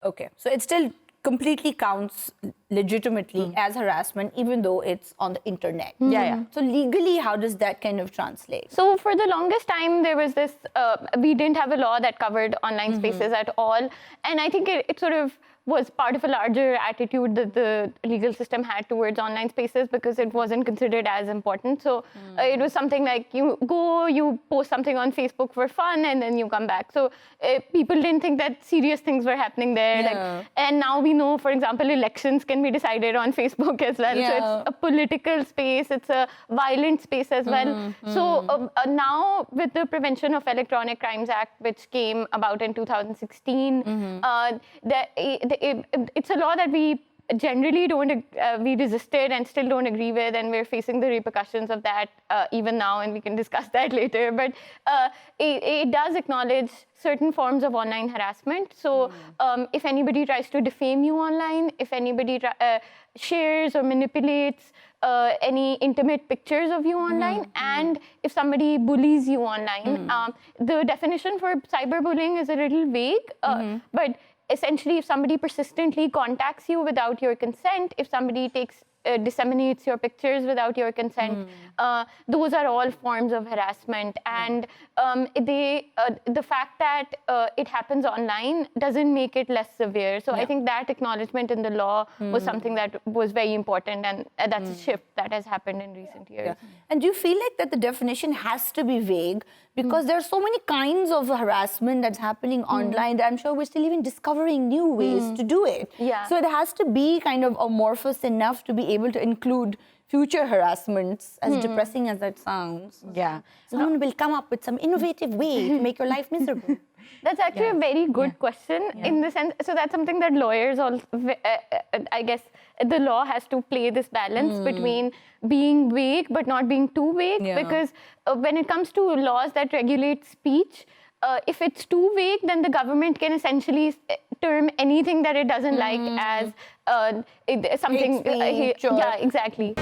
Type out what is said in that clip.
Okay, so it still completely counts legitimately as harassment, even though it's on the internet. Yeah. So legally, how does that kind of translate? So for the longest time, there was this, we didn't have a law that covered online spaces at all. And I think it sort of was part of a larger attitude that the legal system had towards online spaces, because it wasn't considered as important. So it was something like you post something on Facebook for fun, and then you come back. So people didn't think that serious things were happening there. Yeah. And now we know, for example, elections can be decided on Facebook as well. Yeah. So it's a political space, it's a violent space as well. So now with the Prevention of Electronic Crimes Act, which came about in 2016, it's a law that we generally we resisted and still don't agree with, and we're facing the repercussions of that even now, and we can discuss that later. But it does acknowledge certain forms of online harassment. So if anybody tries to defame you online, if anybody shares or manipulates any intimate pictures of you online, and if somebody bullies you online, the definition for cyberbullying is a little vague, but essentially, if somebody persistently contacts you without your consent, if somebody disseminates your pictures without your consent, those are all forms of harassment. And the fact that it happens online doesn't make it less severe. So I think that acknowledgement in the law was something that was very important, and that's a shift that has happened in recent years. Yeah. And do you feel like that the definition has to be vague? Because there are so many kinds of harassment that's happening online that I'm sure we're still even discovering new ways to do it. Yeah. So it has to be kind of amorphous enough to be able to include future harassments, as depressing as that sounds. Yeah. Someone will come up with some innovative way to make your life miserable. That's actually a very good question in the sense, so that's something that lawyers also, I guess, the law has to play this balance between being vague but not being too vague, because when it comes to laws that regulate speech, if it's too vague, then the government can essentially term anything that it doesn't like as something. Hate speech, Yeah, exactly.